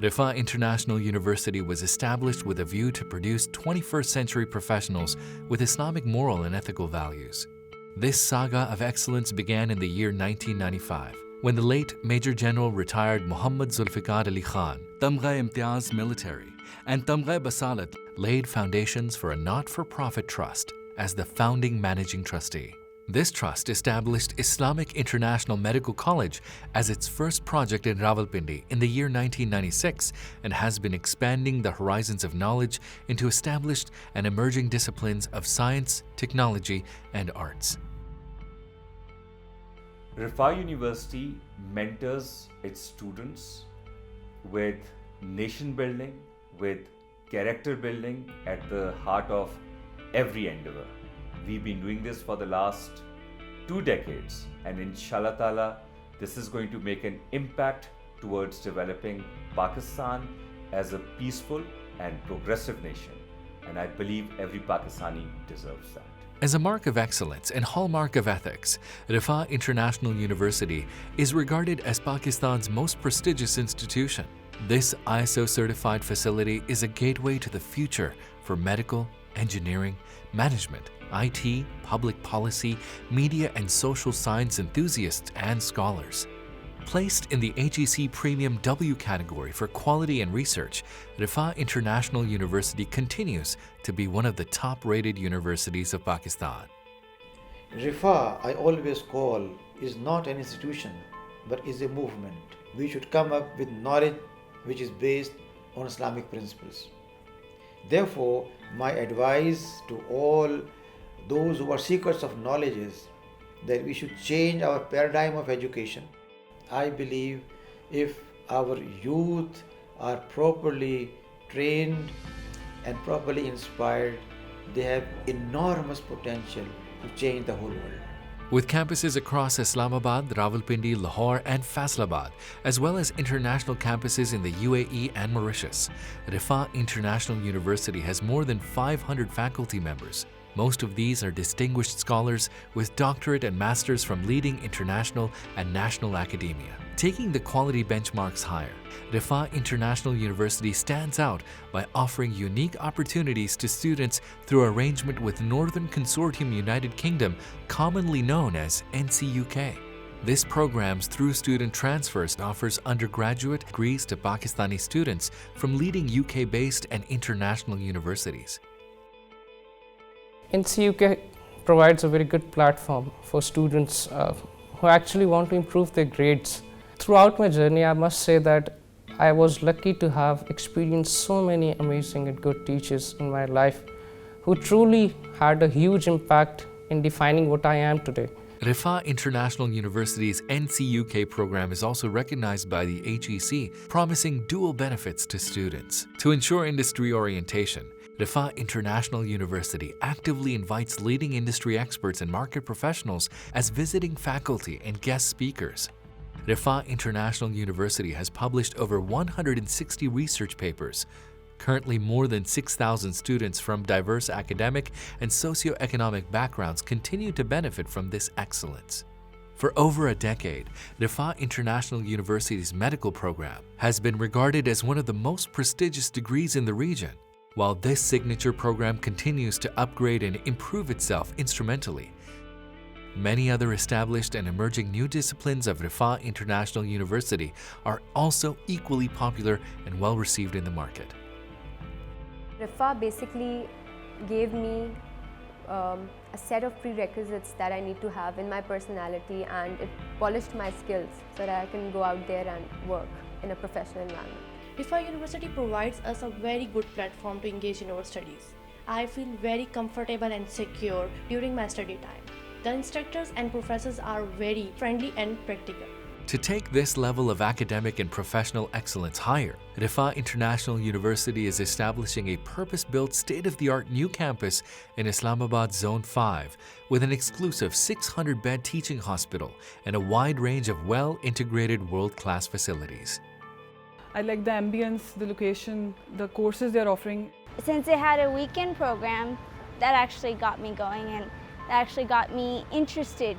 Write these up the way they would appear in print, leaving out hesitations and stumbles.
Rifa International University was established with a view to produce 21st century professionals with Islamic moral and ethical values. This saga of excellence began in the year 1995, when the late Major General retired Muhammad Zulfikar Ali Khan, Tamgha Imtiaz Military, and Tamgha Basalat laid foundations for a not-for-profit trust as the founding managing trustee. This trust established Islamic International Medical College as its first project in Rawalpindi in the year 1996 and has been expanding the horizons of knowledge into established and emerging disciplines of science, technology, and arts. Rifa University mentors its students with nation building, with character building at the heart of every endeavor. We've been doing this for the last 2 decades, and inshallah ta'ala, this is going to make an impact towards developing Pakistan as a peaceful and progressive nation. And I believe every Pakistani deserves that. As a mark of excellence and hallmark of ethics, Rifa International University is regarded as Pakistan's most prestigious institution. This ISO-certified facility is a gateway to the future for medical, engineering, management, IT, public policy, media and social science enthusiasts and scholars. Placed in the HEC Premium W category for quality and research, Rifa International University continues to be one of the top-rated universities of Pakistan. Rifa, I always call, is not an institution, but is a movement. We should come up with knowledge which is based on Islamic principles. Therefore, my advice to all those who are seekers of knowledge is that we should change our paradigm of education. I believe if our youth are properly trained and properly inspired, they have enormous potential to change the whole world. With campuses across Islamabad, Rawalpindi, Lahore, and Faisalabad, as well as international campuses in the UAE and Mauritius, Rifa International University has more than 500 faculty members. Most of these are distinguished scholars with doctorate and masters from leading international and national academia. Taking the quality benchmarks higher, Rifa International University stands out by offering unique opportunities to students through arrangement with Northern Consortium United Kingdom, commonly known as NCUK. This program's through student transfers offers undergraduate degrees to Pakistani students from leading UK-based and international universities. NCUK provides a very good platform for students who actually want to improve their grades. Throughout my journey, I must say that I was lucky to have experienced so many amazing and good teachers in my life who truly had a huge impact in defining what I am today. Rifa International University's NCUK program is also recognized by the HEC, promising dual benefits to students. To ensure industry orientation, Rifa International University actively invites leading industry experts and market professionals as visiting faculty and guest speakers. Rifa International University has published over 160 research papers. Currently, more than 6,000 students from diverse academic and socioeconomic backgrounds continue to benefit from this excellence. For over a decade, Rifa International University's medical program has been regarded as one of the most prestigious degrees in the region. While this signature program continues to upgrade and improve itself instrumentally, many other established and emerging new disciplines of Rifa International University are also equally popular and well received in the market. Rifa basically gave me a set of prerequisites that I need to have in my personality, and it polished my skills so that I can go out there and work in a professional environment. Rifa University provides us a very good platform to engage in our studies. I feel very comfortable and secure during my study time. The instructors and professors are very friendly and practical. To take this level of academic and professional excellence higher, Rifa International University is establishing a purpose-built state-of-the-art new campus in Islamabad Zone 5 with an exclusive 600-bed teaching hospital and a wide range of well-integrated world-class facilities. I like the ambience, the location, the courses they're offering. Since they had a weekend program, that actually got me going and that actually got me interested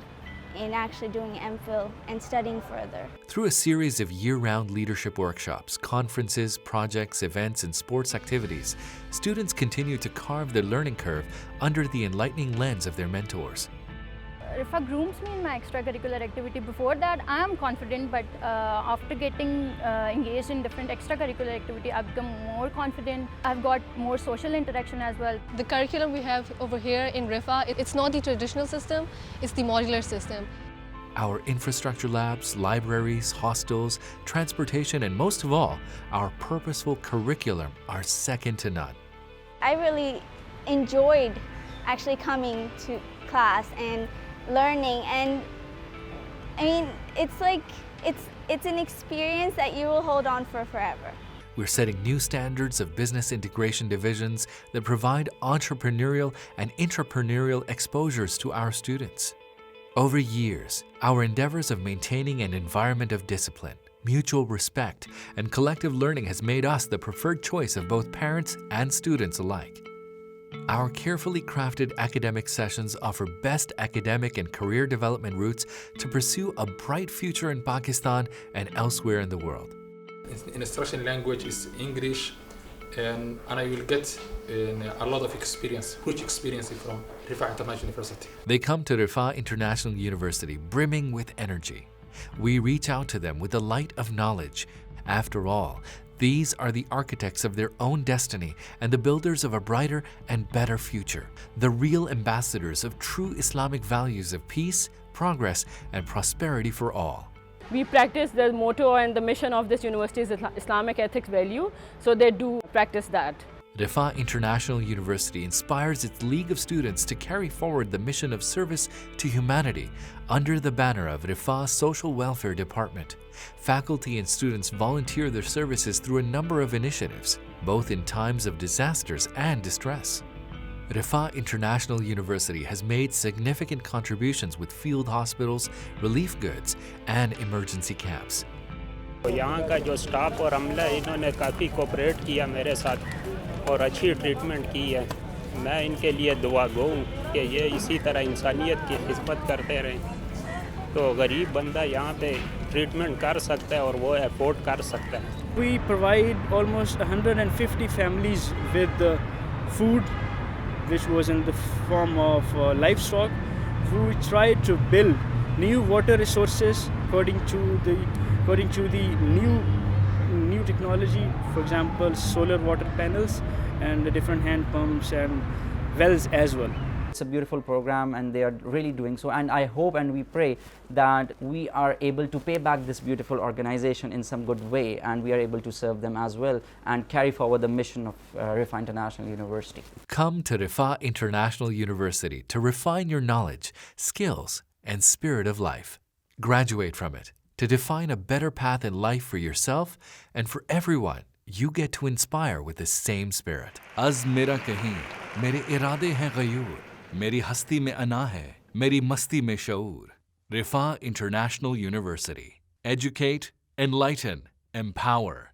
in actually doing MPhil and studying further. Through a series of year-round leadership workshops, conferences, projects, events, and sports activities, students continue to carve their learning curve under the enlightening lens of their mentors. Rifa grooms me in my extracurricular activity. Before that, I am confident, but after getting engaged in different extracurricular activity, I've become more confident. I've got more social interaction as well. The curriculum we have over here in Rifa, it's not the traditional system, it's the modular system. Our infrastructure labs, libraries, hostels, transportation, and most of all, our purposeful curriculum are second to none. I really enjoyed actually coming to class and learning, and I mean, it's like it's an experience that you will hold on for forever. We're setting new standards of business integration divisions that provide entrepreneurial and intrapreneurial exposures to our students. Over years, our endeavors of maintaining an environment of discipline, mutual respect, and collective learning has made us the preferred choice of both parents and students alike. Our carefully crafted academic sessions offer best academic and career development routes to pursue a bright future in Pakistan and elsewhere in the world. Instruction language is English, and I will get a lot of experience, rich experience from Rifa International University. They come to Rifa International University brimming with energy. We reach out to them with the light of knowledge. After all, these are the architects of their own destiny and the builders of a brighter and better future, the real ambassadors of true Islamic values of peace, progress, and prosperity for all. We practice the motto and the mission of this university is Islamic ethics value, so they do practice that. Rifa International University inspires its League of Students to carry forward the mission of service to humanity under the banner of Rifa Social Welfare Department. Faculty and students volunteer their services through a number of initiatives, both in times of disasters and distress. Rifa International University has made significant contributions with field hospitals, relief goods, and emergency camps. यहाँ का जो staff और अमला है इन्होंने काफ़ी cooperate किया मेरे साथ और अच्छी ट्रीटमेंट की है। मैं इनके लिए दुआ गो हूँ कि ये इसी तरह इंसानियत की खिदमत करते रहें तो गरीब बंदा यहाँ पे ट्रीटमेंट कर सकता है और वो अफोर्ड कर सकता है। We provide almost 150 families with food, which was in the form of livestock. We tried to build new water resources according to the new technology, for example solar water panels and the different hand pumps and wells as well. It's a beautiful program and they are really doing so, and I hope and we pray that we are able to pay back this beautiful organization in some good way and we are able to serve them as well and carry forward the mission of Rifa International University. Come to Rifa International University to refine your knowledge, skills, and spirit of life. Graduate from it to define a better path in life for yourself and for everyone you get to inspire with the same spirit. Az mera kahin, mere irade hain ghayur, meri hasti mein ana hai, meri masti mein shaur. Rifa International University. Educate, enlighten, empower.